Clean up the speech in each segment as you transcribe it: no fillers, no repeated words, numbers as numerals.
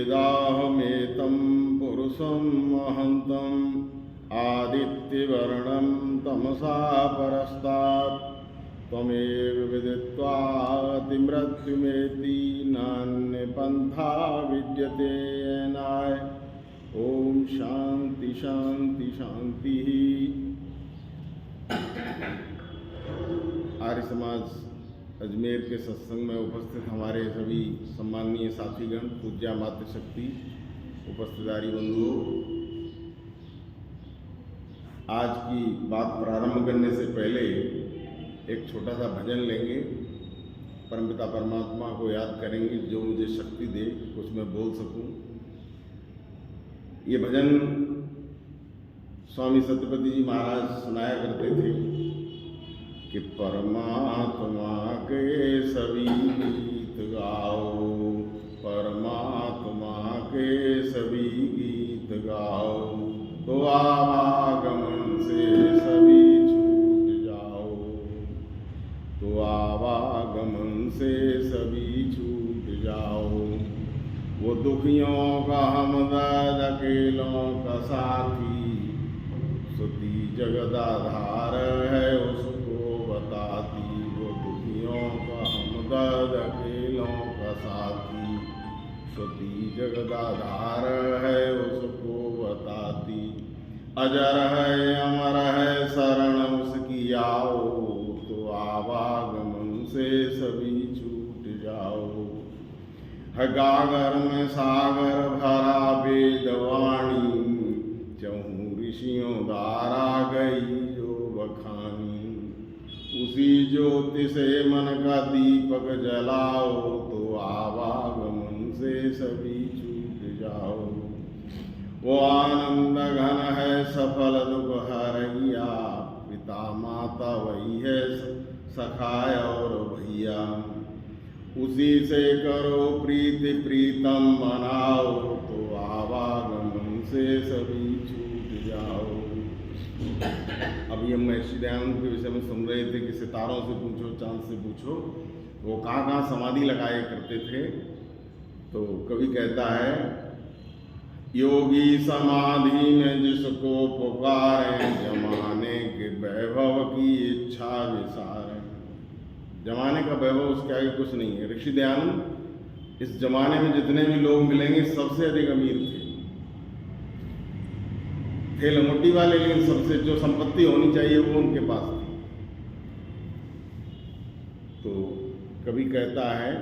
वेदाहमेतं पुरुषं महन्तम् आदित्यवर्णं तमसा परस्तात् त्वमेव विदित्वा अतिमृत्युमेति नान्यपन्था विद्यते येनाय। ओम शांति शांति शांति। आर्य समाज अजमेर के सत्संग में उपस्थित हमारे सभी सम्माननीय साथीगण, पूज्या मातृशक्ति, उपस्थितारी बंधुओं, आज की बात प्रारंभ करने से पहले एक छोटा सा भजन लेंगे। परमपिता परमात्मा को याद करेंगे जो मुझे शक्ति दे कुछ मैं बोल सकूं। ये भजन स्वामी सत्यपति जी महाराज सुनाया करते थे कि परमात्मा के सभी गीत गाओ, परमात्मा के सभी गीत गाओ, तो आवागमन से सभी छूट जाओ, तो आवागमन से सभी छूट जाओ। वो दुखियों का हमदर्द, अकेलों का साथी, सुती जगदाधार है उसको बताती। वो दुखियों का हमदर्द, अकेलों का साथी, सुती जगदाधार है उसको बताती। अजर है अमर है शरण उसकी आओ, तो आवागमन से सभी छूट जाओ। है गागर में सागर भरा वेदवाणी, चहु ऋषियों द्वारा गई जो बखानी। उसी ज्योति से मन का दीपक जलाओ, तो आवागमन से सभी छूट जाओ। वो आनंद घन है सफल दुख हरैया, पिता माता वही है सखाय और भैया। उसी से करो प्रीति प्रीतम बनाओ, तो आवागमन से सभी छूट जाओ। अभी हम महर्षि दयानंद के विषय में सुन रहे थे कि सितारों से पूछो, चांद से पूछो, वो कहाँ कहाँ समाधि लगाए करते थे। तो कवि कहता है, योगी समाधि में जिसको पुकारे, जमाने के वैभव की इच्छा विसारे। जमाने का वैभव उसके आगे कुछ नहीं है। ऋषि दयानंद इस जमाने में जितने भी लोग मिलेंगे सबसे अधिक अमीर थे लंगोटी वाले, लेकिन सबसे जो संपत्ति होनी चाहिए वो उनके पास थी। तो कवि कहता है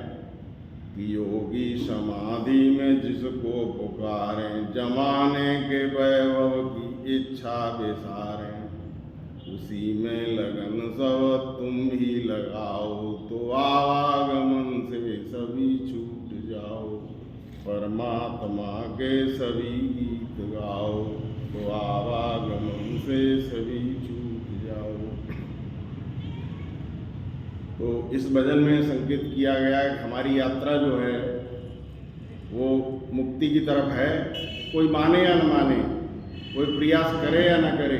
कि योगी समाधि में जिसको पुकारे, जमाने के वैभव की इच्छा विसारे। उसी में लगन सब तुम भी लगाओ, तो आवागमन से सभी छूट जाओ। परमात्मा के सभी गीत गाओ, तो आवागमन से सभी छूट जाओ। तो इस भजन में संकेत किया गया है कि हमारी यात्रा जो है वो मुक्ति की तरफ है। कोई माने या न माने, कोई प्रयास करे या न करे,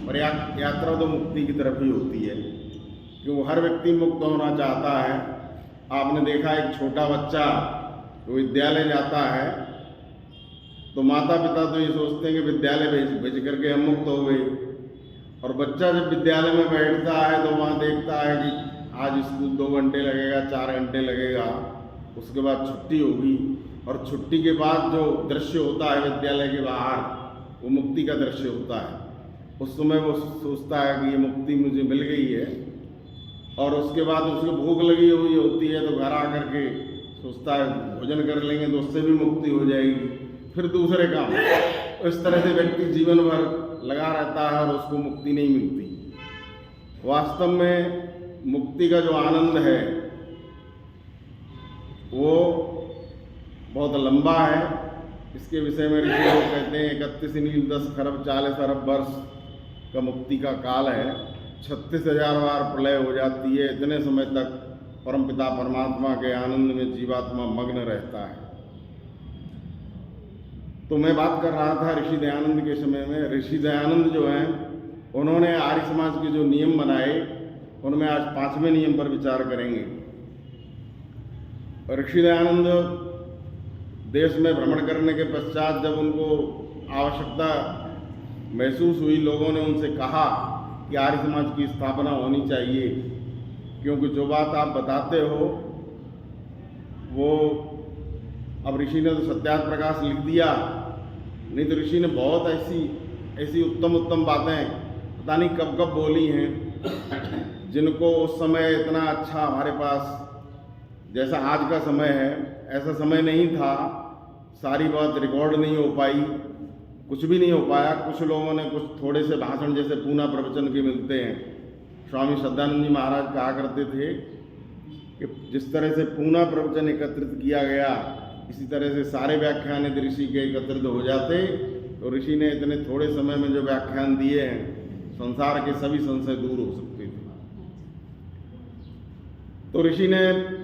पर यात्रा तो मुक्ति की तरफ ही होती है, क्योंकि हर व्यक्ति मुक्त होना चाहता है। आपने देखा एक छोटा बच्चा जो विद्यालय जाता है तो माता पिता तो ये सोचते हैं कि विद्यालय भेज करके हम मुक्त हो गए, और बच्चा जब विद्यालय में बैठता है तो वहाँ देखता है कि आज स्कूल 2 घंटे लगेगा, 4 घंटे लगेगा, उसके बाद छुट्टी होगी, और छुट्टी के बाद जो दृश्य होता है विद्यालय के बाहर वो मुक्ति का दृश्य होता है। उस समय वो सोचता है कि ये मुक्ति मुझे मिल गई है, और उसके बाद उसको भूख लगी हुई होती है तो घर आकर के सोचता है भोजन कर लेंगे तो उससे भी मुक्ति हो जाएगी, फिर दूसरे काम। इस तरह से व्यक्ति जीवन भर लगा रहता है और उसको मुक्ति नहीं मिलती। वास्तव में मुक्ति का जो आनंद है वो बहुत लंबा है। इसके विषय में ऋषि लोग कहते हैं 31 नील 10 खरब 40 अरब वर्ष का मुक्ति का काल है। 36,000 बार प्रलय हो जाती है। इतने समय तक परमपिता परमात्मा के आनंद में जीवात्मा मग्न रहता है। तो मैं बात कर रहा था ऋषि दयानंद के समय में। ऋषि दयानंद जो हैं उन्होंने आर्य समाज के जो नियम बनाए उनमें आज 5वें नियम पर विचार करेंगे। ऋषि दयानंद देश में भ्रमण करने के पश्चात जब उनको आवश्यकता महसूस हुई, लोगों ने उनसे कहा कि आर्य समाज की स्थापना होनी चाहिए, क्योंकि जो बात आप बताते हो वो अब ऋषि ने तो सत्यार्थ प्रकाश लिख दिया, नहीं तो ऋषि ने बहुत ऐसी उत्तम उत्तम बातें पता नहीं कब कब बोली हैं, जिनको उस समय इतना अच्छा हमारे पास जैसा आज का समय है ऐसा समय नहीं था। सारी बात रिकॉर्ड नहीं हो पाई, कुछ भी नहीं हो पाया। कुछ लोगों ने कुछ थोड़े से भाषण जैसे पूना प्रवचन के मिलते हैं। स्वामी श्रद्धानंद जी महाराज कहा करते थे कि जिस तरह से पूना प्रवचन एकत्रित किया गया, इसी तरह से सारे व्याख्यान यदि ऋषि के एकत्रित हो जाते तो ऋषि ने इतने थोड़े समय में जो व्याख्यान दिए हैं, संसार के सभी संशय दूर हो सकते थे। तो ऋषि ने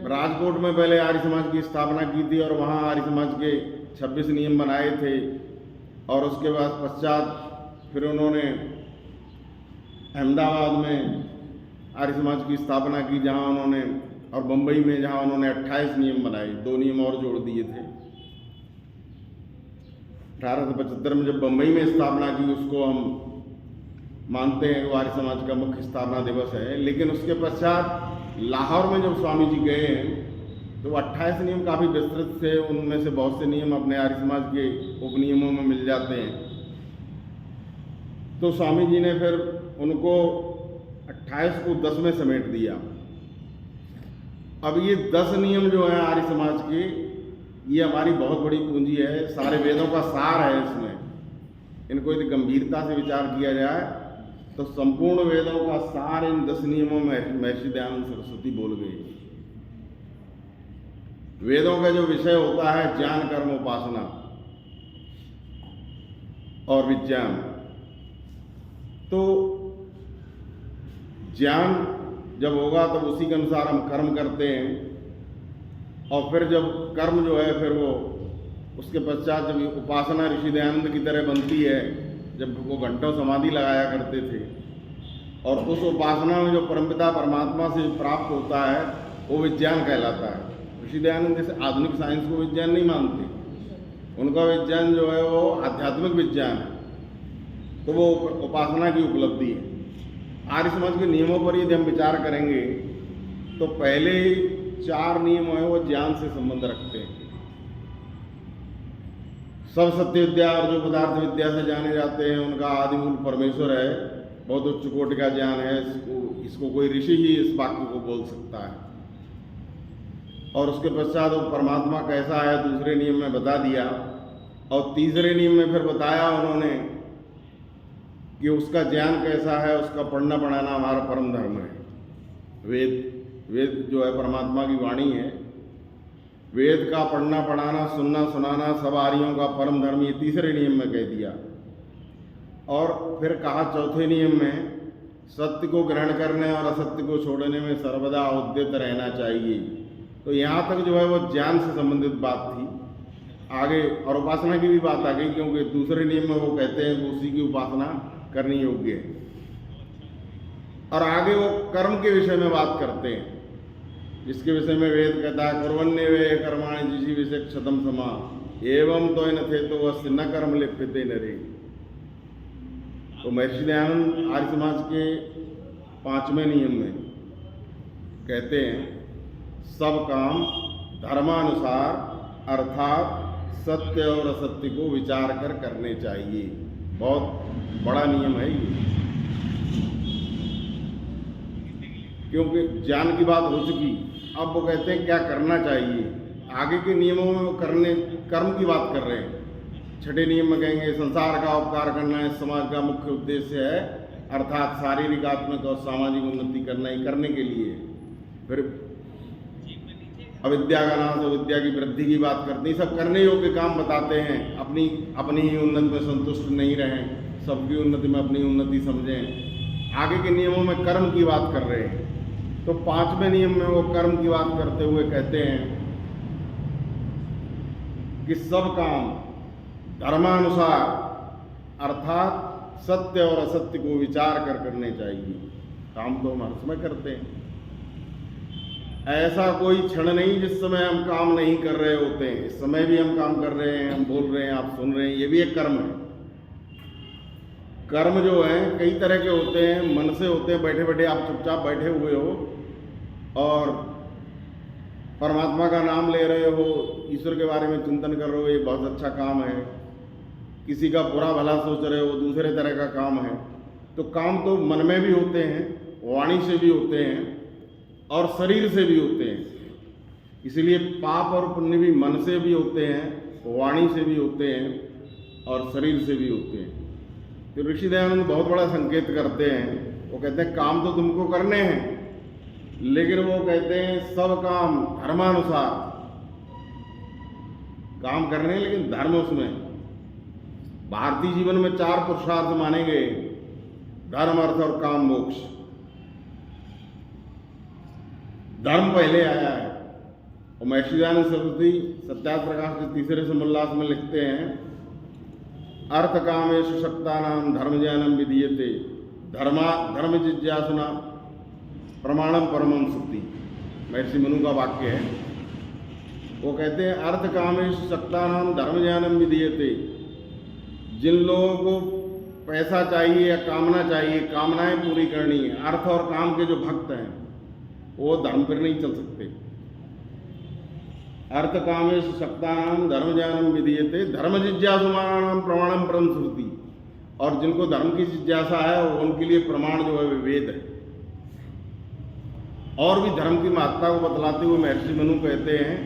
राजकोट में पहले आर्य समाज की स्थापना की थी और वहाँ आर्य समाज के 26 नियम बनाए थे, और उसके बाद पश्चात फिर उन्होंने अहमदाबाद में आर्य समाज की स्थापना की, जहाँ उन्होंने, और बम्बई में जहाँ उन्होंने 28 नियम बनाए, 2 नियम और जोड़ दिए थे। 1875 में जब बम्बई में स्थापना की, उसको हम मानते हैं आर्य समाज का मुख्य स्थापना दिवस है। लेकिन उसके पश्चात लाहौर में जब स्वामी जी गए हैं तो 28 नियम काफ़ी विस्तृत थे, उनमें से बहुत से नियम अपने आर्य समाज के उपनियमों में मिल जाते हैं। तो स्वामी जी ने फिर उनको 28 को 10 में समेट दिया। अब ये 10 नियम जो हैं आर्य समाज के, ये हमारी बहुत बड़ी पूंजी है, सारे वेदों का सार है इसमें। इनको यदि गंभीरता से विचार किया जाए तो संपूर्ण वेदों का सार इन 10 नियमों में महर्षि दयानंद सरस्वती बोल गए। वेदों का जो विषय होता है ज्ञान, कर्म, उपासना और विज्ञान, तो ज्ञान जब होगा तब उसी के अनुसार हम कर्म करते हैं, और फिर जब कर्म जो है फिर वो उसके पश्चात जब उपासना ऋषि दयानंद की तरह बनती है, जब वो घंटों समाधि लगाया करते थे, और उस उपासना में जो परमपिता परमात्मा से प्राप्त होता है वो विज्ञान कहलाता है। ऋषि दयानंद जैसे आधुनिक साइंस को विज्ञान नहीं मानते, उनका विज्ञान जो है वो आध्यात्मिक विज्ञान है, तो वो उपासना की उपलब्धि है। आर्य समाज के नियमों पर यदि हम विचार करेंगे तो पहले 4 नियम हैं वो ज्ञान से संबंध रखते हैं। सब सत्य विद्या और जो पदार्थ विद्या से जाने जाते हैं उनका आदि मूल परमेश्वर है, बहुत उच्च कोटि का ज्ञान है। इसको कोई ऋषि ही इस वाक्य को बोल सकता है। और उसके पश्चात वो परमात्मा कैसा है दूसरे नियम में बता दिया, और तीसरे नियम में फिर बताया उन्होंने कि उसका ज्ञान कैसा है, उसका पढ़ना पढ़ाना हमारा परम धर्म है। वेद जो है परमात्मा की वाणी है, वेद का पढ़ना पढ़ाना सुनना सुनाना सब आर्यों का परम धर्म, ये तीसरे नियम में कह दिया। और फिर कहा चौथे नियम में सत्य को ग्रहण करने और असत्य को छोड़ने में सर्वदा उद्यत रहना चाहिए। तो यहाँ तक जो है वो ज्ञान से संबंधित बात थी। आगे और उपासना की भी बात आ गई, क्योंकि दूसरे नियम में वो कहते हैं कि उसी की उपासना करनी योग्य है। और आगे वो कर्म के विषय में बात करते हैं, जिसके विषय में वेद कहता है कुर्वन्ने वे कर्माणि जिसी विषय क्षतम समा एवं तो न थे तो वह न कर्म लिप्यते नरे। तो महर्षि दयानंद आर्य समाज के 5वें नियम में कहते हैं सब काम धर्मानुसार अर्थात सत्य और असत्य को विचार कर करने चाहिए। बहुत बड़ा नियम है ये, क्योंकि ज्ञान की बात हो चुकी। अब वो कहते हैं क्या करना चाहिए। आगे के नियमों में वो कर्म की बात कर रहे हैं। 6ठे नियम में कहेंगे संसार का उपकार करना इस समाज का मुख्य उद्देश्य है, अर्थात शारीरिक, आत्मिक और सामाजिक उन्नति करना ही करने के लिए। फिर अविद्या का नाश और विद्या की वृद्धि की बात करते हैं। सब करने योग्य काम बताते हैं। अपनी ही उन्नति में संतुष्ट नहीं रहें, सबकी उन्नति में अपनी उन्नति समझें। आगे के नियमों में कर्म की बात कर रहे हैं। तो 5वें नियम में वो कर्म की बात करते हुए कहते हैं कि सब काम धर्मानुसार अर्थात सत्य और असत्य को विचार कर करने चाहिए। काम तो हम हर समय करते हैं, ऐसा कोई क्षण नहीं जिस समय हम काम नहीं कर रहे होते हैं। इस समय भी हम काम कर रहे हैं, हम बोल रहे हैं, आप सुन रहे हैं, ये भी एक कर्म है। कर्म जो है कई तरह के होते हैं। मन से होते हैं, बैठे बैठे आप चुपचाप बैठे हुए हो और परमात्मा का नाम ले रहे हो, ईश्वर के बारे में चिंतन कर रहे हो, ये बहुत अच्छा काम है। किसी का बुरा भला सोच रहे हो, दूसरे तरह का काम है। तो काम तो मन में भी होते हैं, वाणी से भी होते हैं और शरीर से भी होते हैं। इसलिए पाप और पुण्य भी मन से भी होते हैं, वाणी से भी होते हैं और शरीर से भी होते हैं। तो ऋषि दयानंद बहुत बड़ा संकेत करते हैं। वो कहते हैं काम तो तुमको करने हैं, लेकिन वो कहते हैं सब काम धर्मानुसार काम करने हैं, लेकिन धर्म उसमें। भारतीय जीवन में 4 पुरुषार्थ माने गए: धर्म, अर्थ और काम, मोक्ष। धर्म पहले आया है। और महर्षि दयानंद सरस्वती सत्यार्थ प्रकाश के तीसरे समोल्लास में लिखते हैं, अर्थ कामेषु शक्तानां धर्म ज्ञानम विधीयते धर्म जिज्ञासुना प्रमाणम परमं सुक्ति। महर्षि मनु का वाक्य है। वो कहते हैं अर्थ कामेषु शक्तानां धर्म ज्ञानम विधीयते। जिन लोगों को पैसा चाहिए या कामना चाहिए, कामनाएं पूरी करनी है, अर्थ और काम के जो भक्त हैं वो धर्म पर नहीं चल सकते। अर्थ कामेषु शक्तानां धर्म ज्ञानम विधीयते धर्म जिज्ञासुमानां प्रमाणम परम श्रुति। और जिनको धर्म की जिज्ञासा है उनके लिए प्रमाण जो है वेद है। और भी धर्म की महत्ता को बतलाते हुए महर्षि मनु कहते हैं,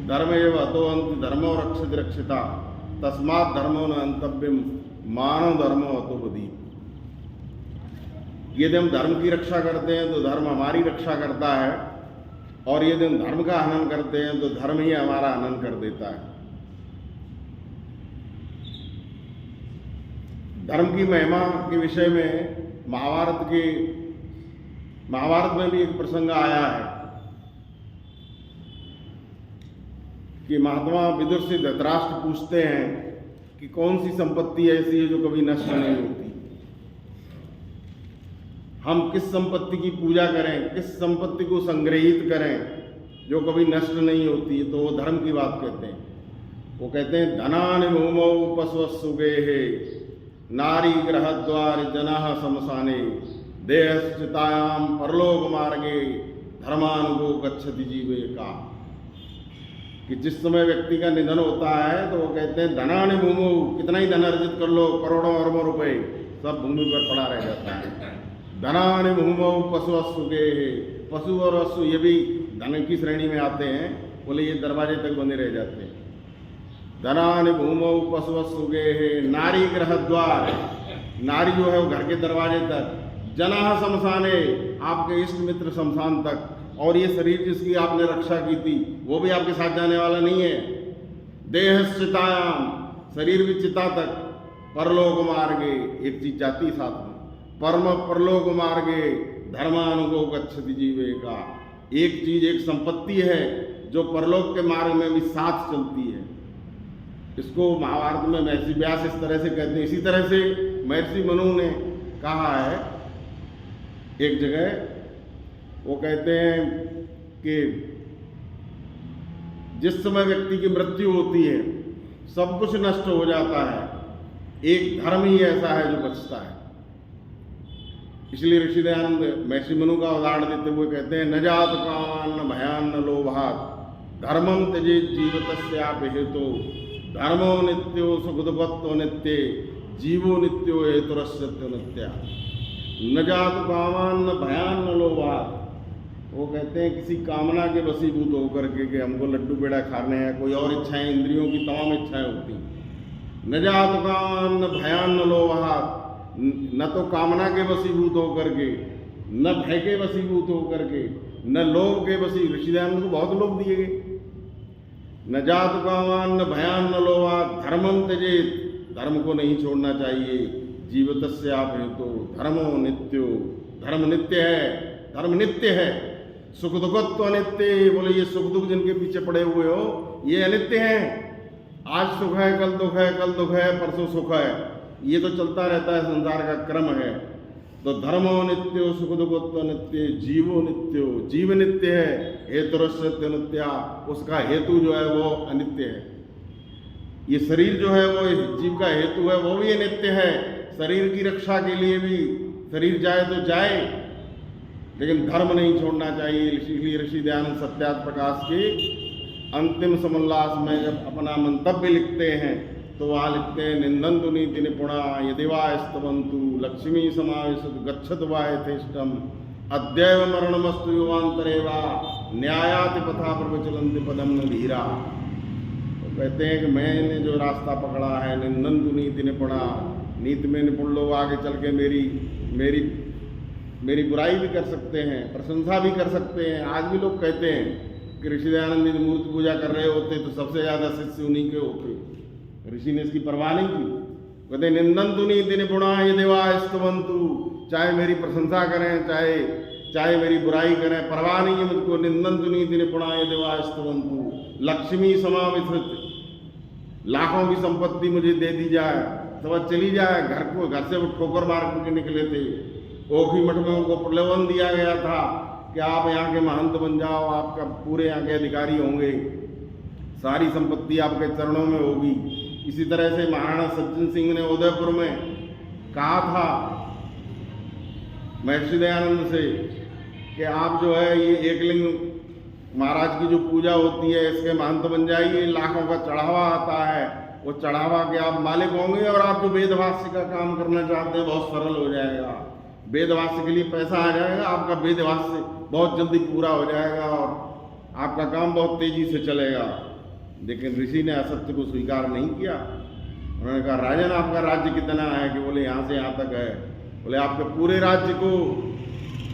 धर्म एव अतो अंत धर्मो रक्षति रक्षिता तस्मात् धर्मो न अंतव्यम मानव धर्मो अतो बदी। यदि हम धर्म की रक्षा करते हैं तो धर्म हमारी रक्षा करता है, और यदि हम धर्म का हनन करते हैं तो धर्म ही हमारा हनन कर देता है। धर्म की महिमा के विषय में महाभारत में भी एक प्रसंग आया है कि महात्मा विदुर से धृतराष्ट्र पूछते हैं कि कौन सी संपत्ति ऐसी है जो कभी नष्ट नहीं होती। हम किस संपत्ति की पूजा करें, किस संपत्ति को संग्रहित करें जो कभी नष्ट नहीं होती है। तो वो धर्म की बात कहते हैं। वो कहते हैं, धनानि भूमौ पशवसुगेः नारी गृहद्वार जनाः शमशाने देहश्चितायां परलोक मार्गे धर्मानुगो गच्छति जीवेका। कि जिस समय व्यक्ति का निधन होता है तो वो कहते हैं, धनानि भूमौ, कितना ही धन अर्जित कर लो, करोड़ों अरबों रुपए सब भूमि पर पड़ा रह जाता है। धनानि भूमौ पशवसुगेः, पशु और वस्तु ये भी धन की श्रेणी में आते हैं। बोले ये दरवाजे तक बने रह जाते हैं। धनानि भूमौ पशवसुगेः नारी गृहद्वार, नारी जो है वो घर के दरवाजे तक, जनाः शमशाने, आपके इष्ट मित्र शमशान तक, और ये शरीर जिसकी आपने रक्षा की थी वो भी आपके साथ जाने वाला नहीं है। देहश्चितायाम, शरीर भी चिता तक, परलोक मार्गे, एक चीज जाती साथ में, परम परलोक मार्गे धर्मानुगो गच्छति जीवेका। एक चीज, एक संपत्ति है जो परलोक के मार्ग में भी साथ चलती है। इसको महाभारत में महर्षि व्यास इस तरह से कहते हैं। इसी तरह से महर्षि मनु ने कहा है एक जगह, वो कहते हैं कि जिस समय व्यक्ति की मृत्यु होती है सब कुछ नष्ट हो जाता है, एक धर्म ही ऐसा है जो बचता है। इसलिए ऋषि दयानंद महर्षि मनु का उदाहरण देते हुए कहते हैं, न जात कामान्न भयान्न लोभात् धर्मं त्यजेत् जीवतस्यापि हेतो धर्मो नित्यो सुखदुःखत्व नित्ये जीवो नित्यो हेतुरस्यत्व नित्या। न जात कामान्न भयान्न लोभात्, वो कहते हैं किसी कामना के वशीभूत होकर के कि हमको लड्डू पेड़ा खाने हैं, कोई और इच्छाएं, इंद्रियों की तमाम इच्छाएं होती। न जात कामान्न भयान्न लोभात्, न तो कामना के वशीभूत होकर के, न भय के वशीभूत होकर के, न लोभ के वशी। ऋषि दयानंद को बहुत लोभ दिए गए। न जात कामान्न भयान्न लोभात् धर्मं त्यजेत्, धर्म को नहीं छोड़ना चाहिए। जीवतस्यापि हेतो धर्मो नित्यो, धर्म नित्य है, धर्म नित्य है। सुख दुखत्व अनित्य, बोले ये सुख दुख जिनके पीछे पड़े हुए हो ये अनित्य हैं। आज सुख है, कल दुख है, कल दुख है, परसों सुख है, ये तो चलता रहता है, संसार का क्रम है। तो धर्मो नित्यो सुख दुखत्व नित्य जीवो नित्यो, जीव नित्य है, हेतुरस्य नित्या, उसका हेतु जो है वो अनित्य है। ये शरीर जो है वो इस जीव का हेतु है, वो भी अनित्य है। शरीर की रक्षा के लिए भी शरीर जाए तो जाए, लेकिन धर्म नहीं छोड़ना चाहिए। इसलिए ऋषि दयानंद सत्यार्थ प्रकाश के अंतिम समोल्लास में जब अपना मंतव्य लिखते हैं तो वहाँ लिखते हैं, निंदन्तु नीति निपुणा यदि वा स्तवन्तु लक्ष्मी समावेशत गच्छत वा यथेष्टम अद्यैव मरणमस्तु युवांतरे वा न्यायाति पथा प्रवचलन्ति पदम न धीरा। तो कहते हैं कि मैंने जो रास्ता पकड़ा है, निंदन्तु नीति निपुणा, नीति में निपुण लोग आगे चल के मेरी बुराई भी कर सकते हैं, प्रशंसा भी कर सकते हैं। आज भी लोग कहते हैं कि ऋषि दयानंद जी मूर्ति पूजा कर रहे होते तो सबसे ज़्यादा शिष्य उन्हीं के होते। ऋषि ने इसकी परवाह नहीं की। कहते निंदन्तु नीति निपुणा यदि वा स्तवन्तु, चाहे मेरी प्रशंसा करें चाहे मेरी बुराई करें, परवाह नहीं है मुझको। निंदन्तु नीति निपुणा यदि वा स्तवन्तु लक्ष्मी समाविशत, लाखों की संपत्ति मुझे दे दी जाए, सब चली जाए, घर से वो ठोकर मार के निकले थे। ओखी मठ में उनको प्रलोभन दिया गया था कि आप यहाँ के महंत बन जाओ, आपका पूरे यहाँ के अधिकारी होंगे, सारी संपत्ति आपके चरणों में होगी। इसी तरह से महाराणा सज्जन सिंह ने उदयपुर में कहा था महर्षि दयानंद से कि आप जो है ये एकलिंग महाराज की जो पूजा होती है इसके महंत बन जाइए, लाखों का चढ़ावा आता है, वो चढ़ावा के आप मालिक होंगे और आप जो वेदवास्य का काम करना चाहते हैं बहुत सरल हो जाएगा। वेदवास्य के लिए पैसा आ जाएगा, आपका वेदवास्य बहुत जल्दी पूरा हो जाएगा और आपका काम बहुत तेजी से चलेगा। लेकिन ऋषि ने असत्य को स्वीकार नहीं किया। उन्होंने कहा राजन आपका राज्य कितना है? कि बोले यहाँ से यहाँ तक है। बोले आपके पूरे राज्य को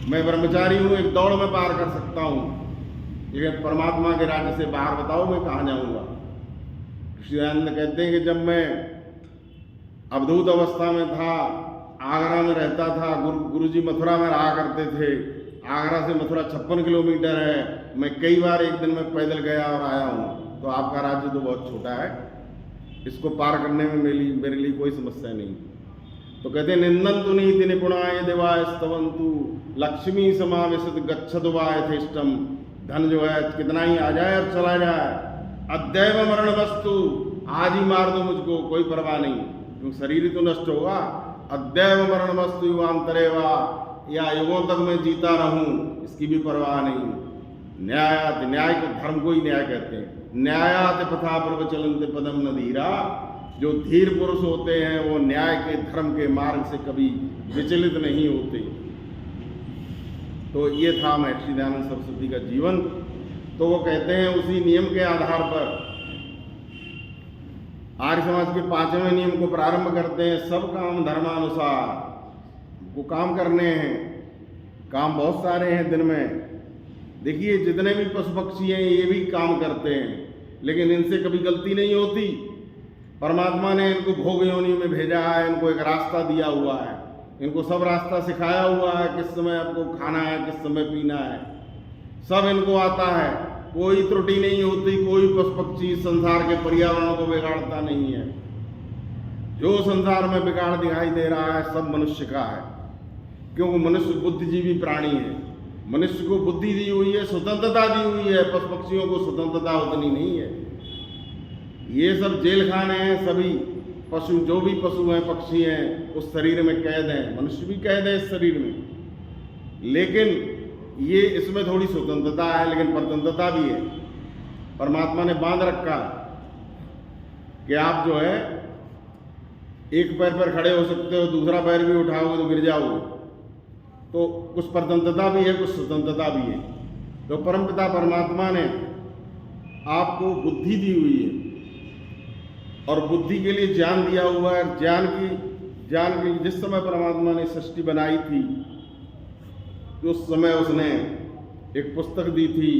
मैं ब्रह्मचारी हूँ, एक दौड़ में पार कर सकता हूँ, लेकिन परमात्मा के राज्य से बाहर बताओ मैं कहाँ जाऊँगा। ऋषि दयानंद कहते हैं कि जब मैं अवधूत अवस्था में था, आगरा में रहता था, गुरुजी मथुरा में रहा करते थे। आगरा से मथुरा 56 किलोमीटर है, मैं कई बार एक दिन में पैदल गया और आया हूँ। तो आपका राज्य तो बहुत छोटा है, इसको पार करने में मेरे लिए कोई समस्या नहीं। तो कहते हैं निंदन्तु नीति निपुणा यदि वा स्तवन्तु लक्ष्मी समावेशत गच्छत वा यथेष्टम, धन जो है कितना ही आ जाए और चला जाए, अद्यैव मरण वस्तु, आज ही मार दो मुझको, कोई परवाह नहीं, क्योंकि शरीर ही तो नष्ट होगा। अद्यैव मरण वस्तु युवांतरे वा, या युगों तक मैं जीता रहूं, इसकी भी परवाह नहीं। न्यायात, न्याय को धर्म को ही न्याय कहते हैं। न्यायात पथा प्रवचलन्ति पदम न धीरा, जो धीर पुरुष होते हैं वो न्याय के धर्म के मार्ग से कभी विचलित नहीं होते। तो ये था महर्षि दयानंद सरस्वती का जीवन। तो वो कहते हैं उसी नियम के आधार पर आर्य समाज के 5वें नियम को प्रारंभ करते हैं। सब काम धर्मानुसार को काम करने हैं। काम बहुत सारे हैं दिन में। देखिए जितने भी पशु पक्षी हैं ये भी काम करते हैं, लेकिन इनसे कभी गलती नहीं होती। परमात्मा ने इनको भोग योनि में भेजा है, इनको एक रास्ता दिया हुआ है, इनको सब रास्ता सिखाया हुआ है, किस समय आपको खाना है, किस समय पीना है, सब इनको आता है। कोई त्रुटि नहीं होती, कोई पशु पक्षी संसार के पर्यावरण को बिगाड़ता नहीं है। जो संसार में बिगाड़ दिखाई दे रहा है सब मनुष्य का है, क्योंकि मनुष्य बुद्धिजीवी प्राणी है। मनुष्य को बुद्धि दी हुई है, स्वतंत्रता दी हुई है, पशु पक्षियों को स्वतंत्रता उतनी नहीं है। ये सब जेल खाने हैं। सभी पशु, जो भी पशु हैं, पक्षी हैं, उस शरीर में कैद हैं। मनुष्य भी कैद है इस शरीर में, लेकिन ये इसमें थोड़ी स्वतंत्रता है, लेकिन परतंत्रता भी है। परमात्मा ने बांध रखा कि आप जो है एक पैर पर खड़े हो सकते हो, दूसरा पैर भी उठाओगे तो गिर जाओगे। तो कुछ परतंत्रता भी है, कुछ स्वतंत्रता भी है। तो परमपिता परमात्मा ने आपको बुद्धि दी हुई है और बुद्धि के लिए ज्ञान दिया हुआ है। ज्ञान की जिस समय परमात्मा ने सृष्टि बनाई थी तो उस समय उसने एक पुस्तक दी थी,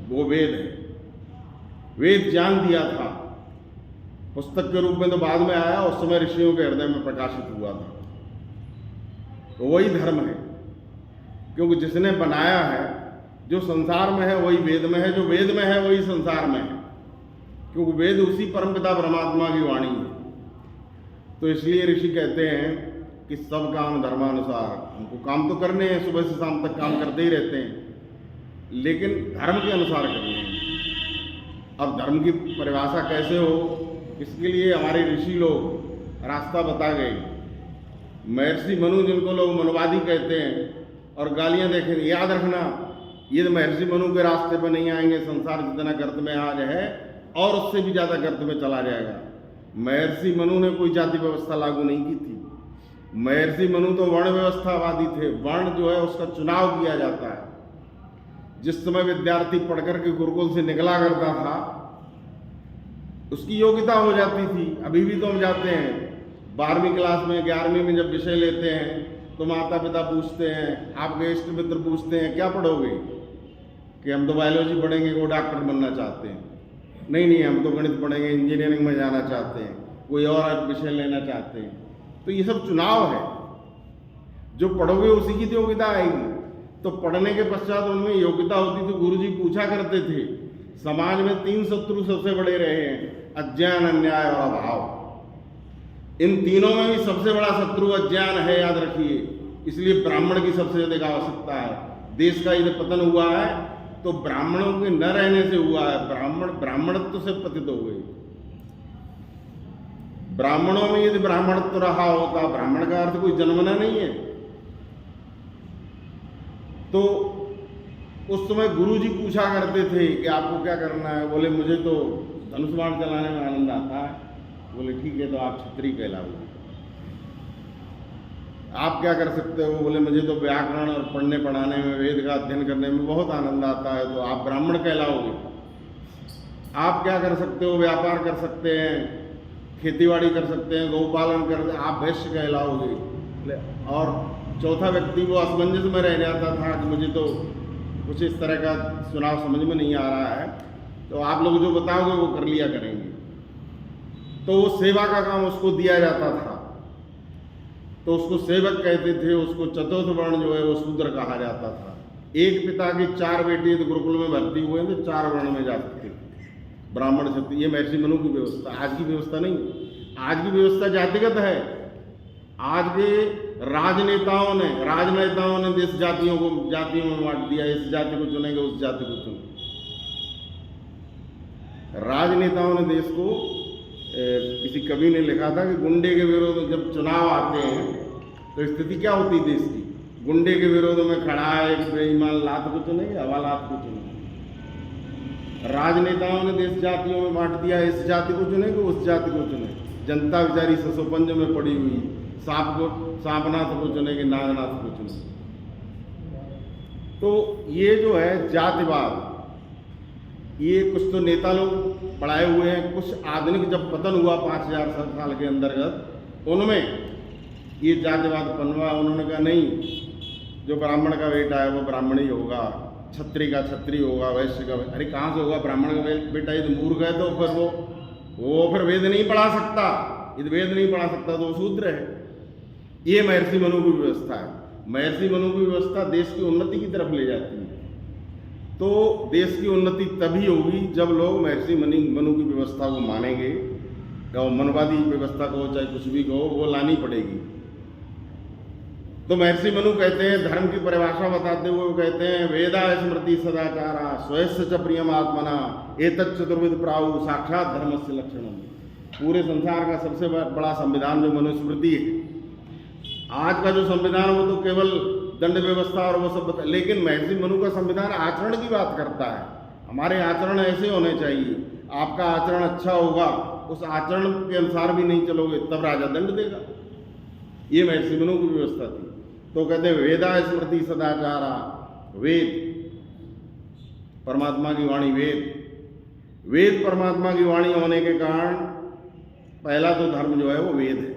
वो वेद है। वेद ज्ञान दिया था, पुस्तक के रूप में तो बाद में आया, उस समय ऋषियों के हृदय में प्रकाशित हुआ था। तो वही धर्म है, क्योंकि जिसने बनाया है, जो संसार में है वही वेद में है, जो वेद में है वही संसार में है, क्योंकि वेद उसी परमपिता परमात्मा की वाणी है। तो इसलिए ऋषि कहते हैं कि सब काम धर्मानुसार। हमको काम तो करने हैं, सुबह से शाम तक काम करते ही रहते हैं, लेकिन धर्म के अनुसार करने हैं। अब धर्म की परिभाषा कैसे हो, इसके लिए हमारे ऋषि लोग रास्ता बता गए। महर्षि मनु, जिनको लोग मनुवादी कहते हैं और गालियां देखें, याद रखना ये तो महर्षि मनु के रास्ते पर नहीं आएंगे। संसार जितना गर्त में आज है और उससे भी ज़्यादा गर्त में चला जाएगा। महर्षि मनु ने कोई जाति व्यवस्था लागू नहीं की थी। महर्षि मनु तो वर्ण व्यवस्थावादी थे। वर्ण जो है उसका चुनाव किया जाता है। जिस समय विद्यार्थी पढ़कर के गुरुकुल से निकला करता था उसकी योग्यता हो जाती थी। अभी भी तो हम जाते हैं 12वीं क्लास में 11वीं में जब विषय लेते हैं तो माता पिता पूछते हैं, आपके इष्ट मित्र पूछते हैं क्या पढ़ोगे, कि हम तो बायोलॉजी पढ़ेंगे, वो डॉक्टर बनना चाहते हैं। नहीं हम तो गणित पढ़ेंगे, इंजीनियरिंग में जाना चाहते हैं, कोई और विषय लेना चाहते हैं। तो ये सब चुनाव है। जो पढ़ोगे उसी की तो योग्यता आएगी। तो पढ़ने के पश्चात उनमें योग्यता होती थी। गुरुजी पूछा करते थे, समाज में 3 शत्रु सबसे बड़े रहे हैं, अज्ञान, अन्याय और अभाव। इन तीनों में भी सबसे बड़ा शत्रु अज्ञान है, याद रखिए। इसलिए ब्राह्मण की सबसे अधिक आवश्यकता है। देश का यदि पतन हुआ है तो ब्राह्मणों के न रहने से हुआ है। ब्राह्मणत्व से पतित हो गए। ब्राह्मणों में यदि ब्राह्मणत्व रहा होता, ब्राह्मण का अर्थ कोई जन्मना नहीं है, तो उस समय गुरुजी पूछा करते थे कि आपको क्या करना है। बोले मुझे तो धनुष बाण चलाने में आनंद आता है। बोले ठीक है, तो आप क्षत्रिय कहलाओगे। आप क्या कर सकते हो? बोले मुझे तो व्याकरण और पढ़ने पढ़ाने में, वेद का अध्ययन करने में बहुत आनंद आता है, तो आप ब्राह्मण कहलाओगे। आप क्या कर सकते हो? व्यापार कर सकते हैं, खेतीबाड़ी कर सकते हैं, गौपालन कर, आप वैश्य कहलाओगे। और चौथा व्यक्ति वो असमंजस में रह जाता था कि मुझे तो कुछ इस तरह का चुनाव समझ में नहीं आ रहा है, तो आप लोग जो बताओगे वो कर लिया करेंगे। तो वो सेवा का काम उसको दिया जाता था, तो उसको सेवक कहते थे। उसको चतुर्थ वर्ण जो है वो शूद्र कहा जाता था। एक पिता की 4 बेटे तो गुरुकुल में भर्ती हुए तो 4 वर्ण में जा सकते थे, ब्राह्मण क्षत्रिय। ये महर्षि मनु की व्यवस्था, आज की व्यवस्था नहीं। आज की व्यवस्था जातिगत है। आज के राजनेताओं ने देश जातियों में बांट दिया। इस जाति को चुनेंगे, उस जाति को चुनेंगे। राजनेताओं ने देश को, किसी कवि ने लिखा था कि गुंडे के विरोध में जब चुनाव आते हैं तो स्थिति क्या होती है देश की। गुंडे के विरोध में खड़ा है एक बेईमान, लात को चुनेंगे, हवालात को चुनेंगे। राजनेताओं ने देश जातियों में बांट दिया, इस जाति को चुनेंगे, उस जाति को चुनेंगे। जनता बेचारी ससोपंज में पड़ी हुई, सांपनाथ को चुनेंगे, नागनाथ को चुनेंगे। तो ये जो है जातिवाद, ये कुछ तो नेता लोग पढ़ाए हुए हैं। कुछ आधुनिक जब पतन हुआ 5000 साल के अंतर्गत, उनमें ये जातिवाद पनवा। उन्होंने कहा नहीं, जो ब्राह्मण का बेटा है वो ब्राह्मण ही होगा, क्षत्रिय का क्षत्रिय होगा, वैश्य का। अरे कहाँ से होगा? ब्राह्मण का बेटा यदि मूर्ख है तो फिर वो फिर वेद नहीं पढ़ा सकता। यदि वेद नहीं पढ़ा सकता तो वो शूद्र है। ये महर्षि मनु की व्यवस्था है। महर्षि मनु की व्यवस्था देश की उन्नति की तरफ ले जाती है। तो देश की उन्नति तभी होगी जब लोग महर्षि मनु की व्यवस्था को मानेंगे। और मनवादी व्यवस्था को चाहे कुछ भी कहो, वो लानी पड़ेगी। तो महर्षि मनु कहते हैं, धर्म की परिभाषा बताते हुए वो कहते हैं, वेदा स्मृति सदाचारा स्वयस्य च प्रियम आत्मना एतत् चतुर्विध प्राहु साक्षात धर्मस्य लक्षणम। पूरे संसार का सबसे बड़ा संविधान जो मनुस्मृति है। आज का जो संविधान वो तो केवल दंड व्यवस्था और वो सब लेकिन महर्षि मनु का संविधान आचरण की बात करता है। हमारे आचरण ऐसे होने चाहिए। आपका आचरण अच्छा होगा, उस आचरण के अनुसार भी नहीं चलोगे तब राजा दंड देगा। ये महर्षि मनु की व्यवस्था थी। तो कहते हैं वेदा स्मृति सदाचारा, वेद परमात्मा की वाणी, वेद परमात्मा की वाणी होने के कारण पहला तो धर्म जो है वो वेद है।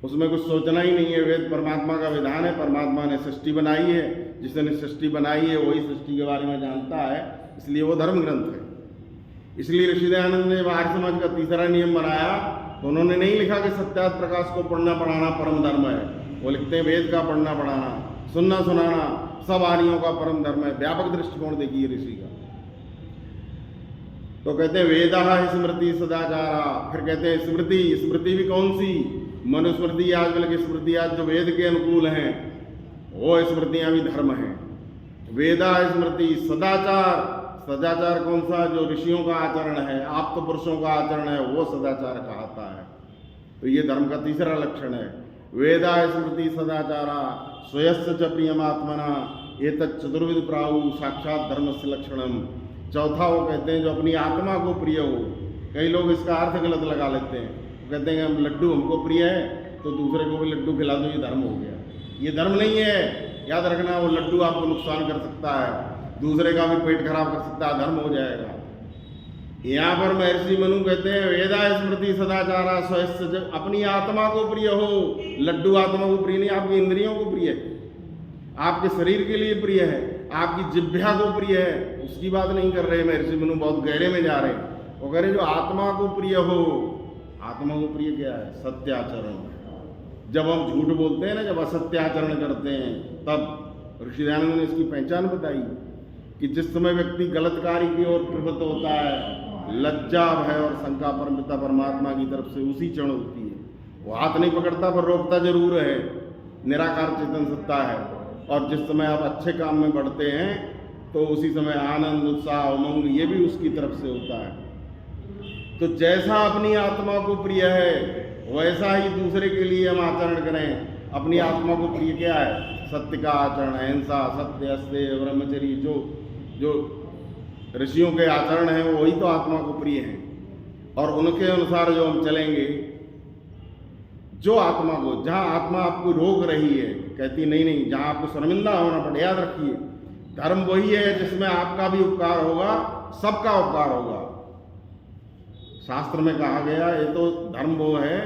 उसमें कुछ सोचना ही नहीं है। वेद परमात्मा का विधान है। परमात्मा ने सृष्टि बनाई है, जिसने सृष्टि बनाई है वही सृष्टि के बारे में जानता है, इसलिए वो धर्म ग्रंथ है। इसलिए ऋषि दयानंद ने आर्य समाज का तीसरा नियम बनाया। तो उन्होंने नहीं लिखा कि सत्यार्थ प्रकाश को पढ़ना पढ़ाना परम धर्म है। वो लिखते हैं वेद का पढ़ना पढ़ाना, सुनना सुनाना सब आर्यों का परम धर्म है। व्यापक दृष्टिकोण देखिए ऋषि का। तो कहते हैं वेदा स्मृति सदाचारा। फिर कहते हैं स्मृति भी कौन सी? मनुस्मृति आज बल्कि स्मृति आज जो वेद के अनुकूल हैं, वो स्मृतियाँ भी धर्म हैं। वेदा स्मृति सदाचार, सदाचार कौन सा? जो ऋषियों का आचरण है, आप्त पुरुषों का आचरण है, वो सदाचार कहलाता है। तो ये धर्म का तीसरा लक्षण है। वेदा स्मृति सदाचारा स्वयस्य च प्रियमात्मना एतत् चतुर्विध प्राहु साक्षात धर्म से लक्षणम। चौथा वो कहते हैं जो अपनी आत्मा को प्रिय हो। कई लोग इसका अर्थ गलत लगा लेते हैं, वो कहते हैं कि हम लड्डू हमको प्रिय है तो दूसरे को भी लड्डू खिला दो, ये धर्म हो गया। ये धर्म नहीं है, याद रखना। वो लड्डू आपको नुकसान कर सकता है, दूसरे का भी पेट खराब कर सकता है, धर्म हो जाएगा। यहाँ पर महर्षि मनु कहते हैं वेदा स्मृति सदाचारा स्वयस्य, अपनी आत्मा को प्रिय हो। लड्डू आत्मा को प्रिय नहीं, आपकी इंद्रियों को प्रिय है, आपके शरीर के लिए प्रिय है, आपकी जिह्वा को प्रिय है, उसकी बात नहीं कर रहे महर्षि मनु, बहुत गहरे में जा रहे हैं। वो कह रहे जो आत्मा को प्रिय हो। आत्मा को प्रिय क्या है? सत्याचरण। जब हम झूठ बोलते हैं ना, जब असत्याचरण करते हैं, तब ऋषि दयानंद ने इसकी पहचान बताई कि जिस समय व्यक्ति गलत कार्य की ओर प्रवृत्त होता है, लज्जा भय और शंका परमपिता परमात्मा की तरफ से उसी क्षण होती है। वो हाथ नहीं पकड़ता पर रोकता जरूर है, निराकार चेतन सत्ता है। और जिस समय आप अच्छे काम में बढ़ते हैं तो उसी समय आनंद उत्साह उमंग ये भी उसकी तरफ से होता है। तो जैसा अपनी आत्मा को प्रिय है वैसा ही दूसरे के लिए हम आचरण करें। अपनी आत्मा को प्रिय क्या है? सत्य का आचरण, अहिंसा, सत्य, अस्तेय, ब्रह्मचर्य, जो ऋषियों के आचरण हैं वही तो आत्मा को प्रिय हैं। और उनके अनुसार जो हम चलेंगे, जो आत्मा को, जहाँ आत्मा आपको रोक रही है, कहती नहीं नहीं, जहाँ आपको शर्मिंदा होना पड़े, याद रखिए धर्म वही है जिसमें आपका भी उपकार होगा, सबका उपकार होगा। शास्त्र में कहा गया ये तो धर्म वो है,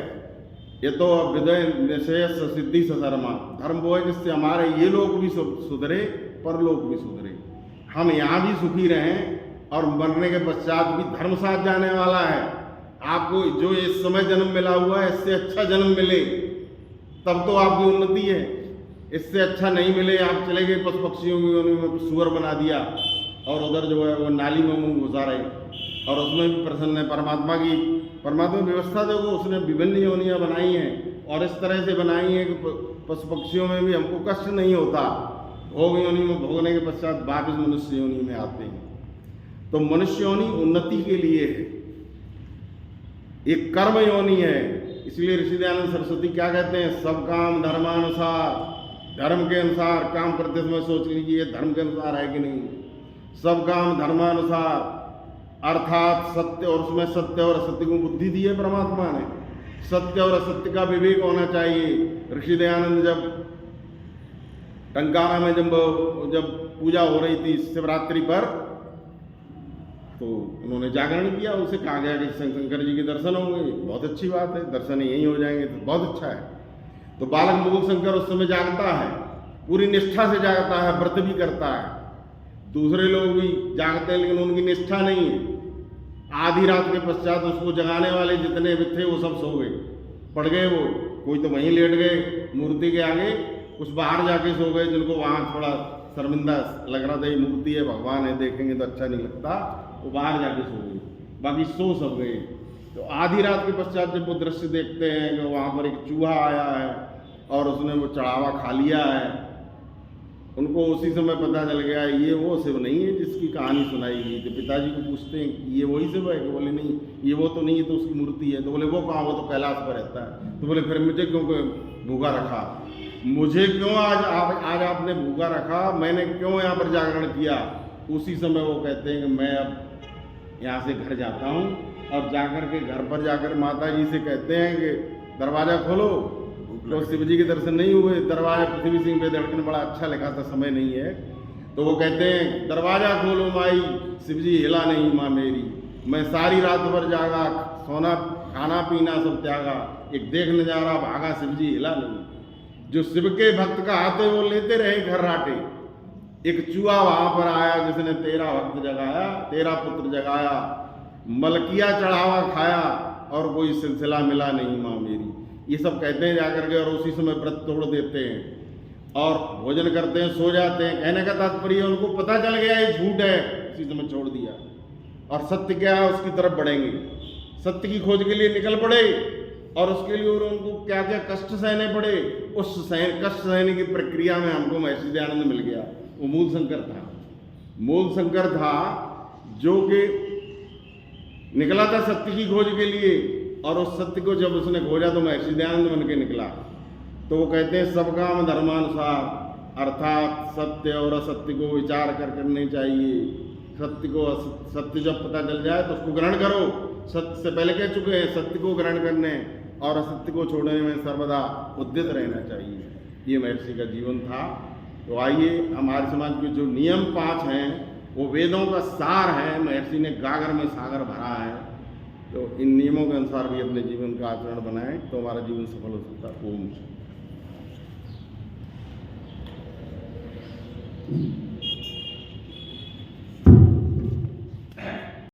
ये तो हृदय निश्चय सिद्धि सधर्मा। धर्म वो है जिससे हमारे ये लोग भी सुधरे, परलोक भी सुधरे, हम यहाँ भी सुखी रहें और मरने के पश्चात भी धर्म साथ जाने वाला है। आपको जो इस समय जन्म मिला हुआ है इससे अच्छा जन्म मिले तब तो आपकी उन्नति है। इससे अच्छा नहीं मिले, आप चले गए पशु पक्षियों में सुअर बना दिया और उधर जो है वो नाली में मुंह घुसा रहे, और उसमें भी प्रसन्न है। परमात्मा व्यवस्था देखो, उसने विभिन्न योनियाँ बनाई हैं और इस तरह से बनाई हैं कि पशु पक्षियों में भी हमको कष्ट नहीं होता। भोग योनि में भोगने के पश्चात वापिस मनुष्य योनि में आते हैं। तो मनुष्य योनि उन्नति के लिए है, एक कर्म योनि है। इसलिए ऋषि दयानंद सरस्वती क्या कहते हैं? सब काम धर्मानुसार, धर्म के अनुसार काम करते समय सोच लीजिए धर्म के अनुसार है कि नहीं। सब काम धर्मानुसार अर्थात सत्य, और उसमें सत्य और असत्य को बुद्धि दी है परमात्मा ने। सत्य और असत्य का विवेक होना चाहिए। ऋषि दयानंद जब टंकारा में जब पूजा हो रही थी शिवरात्रि पर, तो उन्होंने जागरण किया। उसे कहा गया कि शंकर जी के दर्शन होंगे, बहुत अच्छी बात है, दर्शन यहीं हो जाएंगे तो बहुत अच्छा है। तो बालक मुकुल शंकर उस समय जागता है, पूरी निष्ठा से जागता है, व्रत भी करता है। दूसरे लोग भी जागते हैं लेकिन उनकी निष्ठा नहीं है। आधी रात के पश्चात उसको जगाने वाले जितने भी थे वो सब सो गए, पड़ गए। वो कोई तो वहीं लेट गए मूर्ति के आगे, कुछ बाहर जाके सो गए जिनको वहाँ थोड़ा शर्मिंदा लग रहा था, ये मूर्ति है, भगवान है, देखेंगे तो अच्छा नहीं लगता, वो बाहर जाके सो गए, बाकी सो सब गए। तो आधी रात के पश्चात जब वो दृश्य देखते हैं कि वहाँ पर एक चूहा आया है और उसने वो चढ़ावा खा लिया है, उनको उसी समय पता चल गया ये वो शिव नहीं है जिसकी कहानी सुनाई गई। तो पिताजी को पूछते हैं कि ये वही शिव है? कि बोले नहीं ये वो तो नहीं है, तो उसकी मूर्ति है। तो बोले वो कहाँ? वो तो कैलाश पर रहता है। तो बोले फिर मुझे क्यों भूखा रखा? मुझे क्यों आज आपने भूखा रखा? मैंने क्यों यहाँ पर जागरण किया? उसी समय वो कहते हैं कि मैं अब यहाँ से घर जाता हूँ, और जाकर के घर पर जाकर माता जी से कहते हैं कि दरवाज़ा खोलो। तो शिव जी के दर्शन नहीं हुए, दरवाजा पृथ्वी सिंह पे धड़कन बड़ा अच्छा लिखा था, समय नहीं है। तो वो कहते हैं दरवाजा खोलो माई, शिव जी हिला नहीं माँ मेरी, मैं सारी रात भर जागा, सोना खाना पीना सब त्यागा, एक देख नजारा भागा, शिव जी हिला नहीं। जो शिव के भक्त का हाथ है वो लेते रहे घर राटे। एक चूहा वहां पर आया जिसने तेरा भक्त जगाया, तेरा पुत्र जगाया, मलकिया चढ़ावा खाया और कोई सिलसिला मिला नहीं माँ मेरी। ये सब कहते हैं जाकर के, और उसी समय व्रत तोड़ देते हैं और भोजन करते हैं, सो जाते हैं। कहने का तात्पर्य उनको पता चल गया ये झूठ है, उसी समय छोड़ दिया, और सत्य क्या है उसकी तरफ बढ़ेंगे। सत्य की खोज के लिए निकल पड़े, और उसके लिए उनको क्या क्या कष्ट सहने पड़े। उस कष्ट सहने की प्रक्रिया में हमको महर्षि दयानंद मिल गया। वो मूल शंकर था। मूल शंकर था जो कि निकला था सत्य की खोज के लिए, और उस सत्य को जब उसने खोजा तो महर्षि दयानंद बन के निकला। तो वो कहते हैं सब काम धर्मानुसार, अर्थात सत्य और असत्य को विचार कर करने चाहिए। सत्य को सत्य जब पता चल जाए तो उसको ग्रहण करो। सत्य से पहले कह चुके हैं, सत्य को ग्रहण करने और असत्य को छोड़ने में सर्वदा उद्यत रहना चाहिए। ये महर्षि का जीवन था। तो आइए, हमारे समाज के जो नियम 5 हैं वो वेदों का सार है, महर्षि ने गागर में सागर भरा है। तो इन नियमों के अनुसार भी अपने जीवन का आचरण बनाएं तो हमारा जीवन सफल हो सकता है। ओम।